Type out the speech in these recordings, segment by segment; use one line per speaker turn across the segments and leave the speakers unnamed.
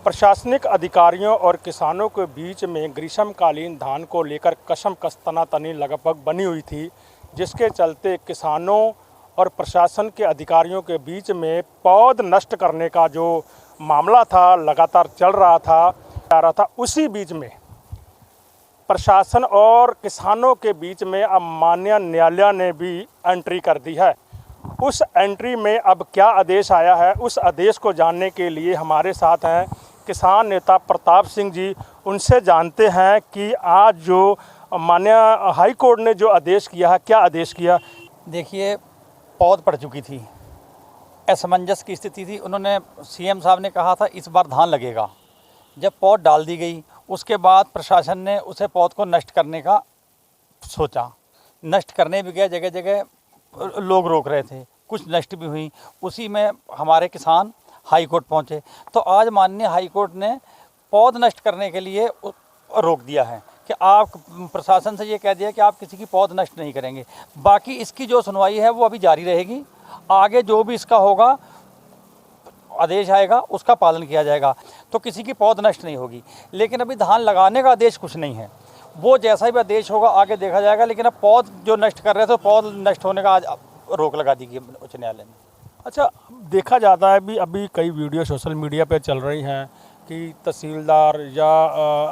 प्रशासनिक अधिकारियों और किसानों के बीच में ग्रीष्मकालीन धान को लेकर कशमकश तनातनी लगभग बनी हुई थी, जिसके चलते किसानों और प्रशासन के अधिकारियों के बीच में पौध नष्ट करने का जो मामला था लगातार चल रहा था। उसी बीच में प्रशासन और किसानों के बीच में अब माननीय न्यायालय ने भी एंट्री कर दी है। उस एंट्री में अब क्या आदेश आया है, उस आदेश को जानने के लिए हमारे साथ हैं किसान नेता प्रताप सिंह जी। उनसे जानते हैं कि आज जो माननीय हाई कोर्ट ने जो आदेश किया है, क्या आदेश किया।
देखिए, पौध पड़ चुकी थी, असमंजस की स्थिति थी। उन्होंने सीएम साहब ने कहा था इस बार धान लगेगा। जब पौध डाल दी गई उसके बाद प्रशासन ने उसे पौध को नष्ट करने का सोचा। नष्ट करने भी गए, जगह जगह लोग रोक रहे थे, कुछ नष्ट भी हुई। उसी में हमारे किसान हाई कोर्ट पहुँचे, तो आज माननीय हाई कोर्ट ने पौध नष्ट करने के लिए रोक दिया है कि आप प्रशासन से ये कह दिया कि आप किसी की पौध नष्ट नहीं करेंगे। बाकी इसकी जो सुनवाई है वो अभी जारी रहेगी। आगे जो भी इसका होगा, आदेश आएगा, उसका पालन किया जाएगा, तो किसी की पौध नष्ट नहीं होगी। लेकिन अभी धान लगाने का आदेश कुछ नहीं है, वो जैसा भी आदेश होगा आगे देखा जाएगा। लेकिन अब पौध जो नष्ट कर रहे थे, पौध नष्ट होने का आज रोक लगा दी गई उच्च न्यायालय ने।
अच्छा, देखा जाता है अभी कई वीडियो सोशल मीडिया पे चल रही हैं कि तहसीलदार या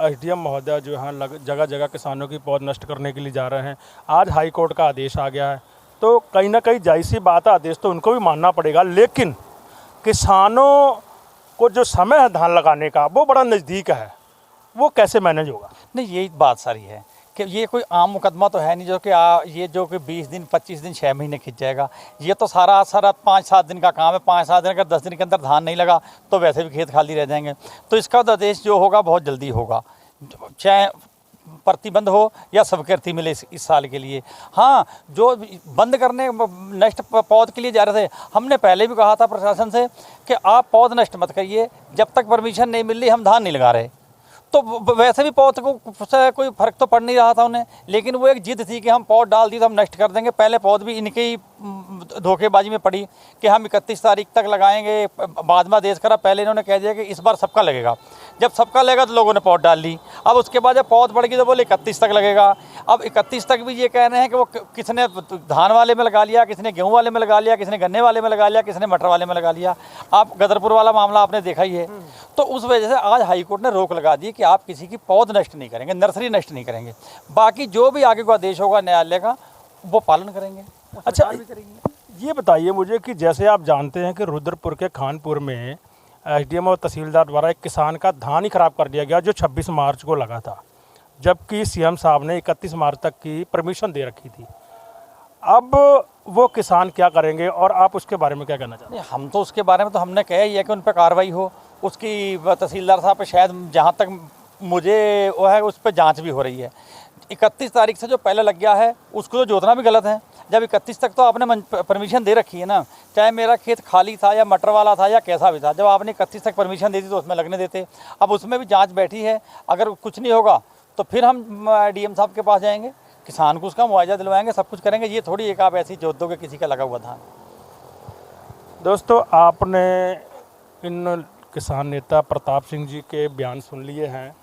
एसडीएम महोदय जो हैं जगह जगह किसानों की पौध नष्ट करने के लिए जा रहे हैं। आज हाई कोर्ट का आदेश आ गया है, तो कहीं ना कहीं जायज़ सी बात है, आदेश तो उनको भी मानना पड़ेगा। लेकिन किसानों को जो समय है धान लगाने का, वो बड़ा नज़दीक है, वो कैसे मैनेज होगा।
नहीं, यही बात सारी है कि ये कोई आम मुकदमा तो है नहीं जो कि ये जो कि 20 दिन 25 दिन 6 महीने खिंच जाएगा। ये तो सारा 5-7 दिन का काम है। 5-7 दिन, अगर 10 दिन के अंदर धान नहीं लगा तो वैसे भी खेत खाली रह जाएंगे। तो इसका तो आदेश जो होगा बहुत जल्दी होगा, चाहे प्रतिबंध हो या स्वीकृति मिले इस साल के लिए। हाँ, जो बंद करने नष्ट पौध के लिए जा रहे थे, हमने पहले भी कहा था प्रशासन से कि आप पौध नष्ट मत करिए, जब तक परमिशन नहीं मिल रही हम धान नहीं लगा रहे। तो वैसे भी पौध को कोई फर्क तो पड़ नहीं रहा था उन्हें, लेकिन वो एक जिद थी कि हम पौध डाल दी तो हम नष्ट कर देंगे। पहले पौध भी इनके ही धोखेबाजी में पड़ी कि हम 31 तारीख तक लगाएंगे, बाद में आदेश करा। पहले इन्होंने कह दिया कि इस बार सबका लगेगा। जब सबका लगेगा तो लोगों ने पौध डाल ली। अब उसके बाद जब पौध बढ़ गई तो बोले 31 तक लगेगा। अब 31 तक भी ये कह रहे हैं कि वो किसने धान वाले में लगा लिया, किसने गेहूँ वाले में लगा लिया, किसने गन्ने वाले में लगा लिया, किसने मटर वाले में लगा लिया। आप गदरपुर वाला मामला आपने देखा ही है। तो उस वजह से आज हाई कोर्ट ने रोक लगा दी कि आप किसी की पौध नष्ट नहीं करेंगे, नर्सरी नष्ट नहीं करेंगे। बाकी जो भी आगे को आदेश होगा न्यायालय का, वो पालन करेंगे।
अच्छा, ये बताइए मुझे कि जैसे आप जानते हैं कि रुद्रपुर के खानपुर में एसडीएम और तहसीलदार द्वारा एक किसान का धान ही खराब कर दिया गया जो 26 मार्च को लगा था, जबकि सीएम साहब ने 31 मार्च तक की परमिशन दे रखी थी। अब वो किसान क्या करेंगे और आप उसके बारे में क्या कहना चाहते हैं।
हम तो उसके बारे में तो हमने कहा ही है कि उन पर कार्रवाई हो। उसकी तहसीलदार साहब पे शायद, जहाँ तक मुझे वो है, उस पर जांच भी हो रही है। 31 तारीख से जो पहले लग गया है उसको तो जोतना भी गलत है। जब 31 तक तो आपने परमिशन दे रखी है ना, चाहे मेरा खेत खाली था या मटर वाला था या कैसा भी था, जब आपने 31 तक परमिशन दे दी तो उसमें लगने देते। अब उसमें भी जांच बैठी है, अगर कुछ नहीं होगा तो फिर हम डीएम साहब के पास जाएंगे, किसान को उसका मुआवजा दिलवाएंगे, सब कुछ करेंगे। ये थोड़ी एक आप ऐसी जोत दोगे किसी का लगा हुआ धान।
दोस्तों, आपने इन किसान नेता प्रताप सिंह जी के बयान सुन लिए हैं।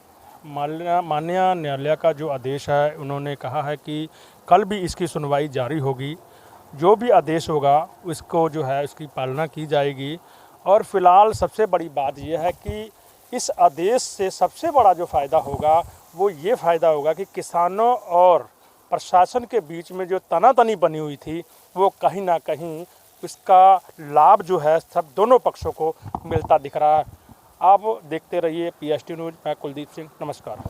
माननीय न्यायालय का जो आदेश है, उन्होंने कहा है कि कल भी इसकी सुनवाई जारी होगी। जो भी आदेश होगा उसको जो है उसकी पालना की जाएगी। और फिलहाल सबसे बड़ी बात यह है कि इस आदेश से सबसे बड़ा जो फ़ायदा होगा वो ये फ़ायदा होगा कि किसानों और प्रशासन के बीच में जो तनातनी बनी हुई थी, वो कहीं ना कहीं इसका लाभ जो है सब दोनों पक्षों को मिलता दिख रहा है। आप देखते रहिए PST न्यूज़। मैं कुलदीप सिंह, नमस्कार।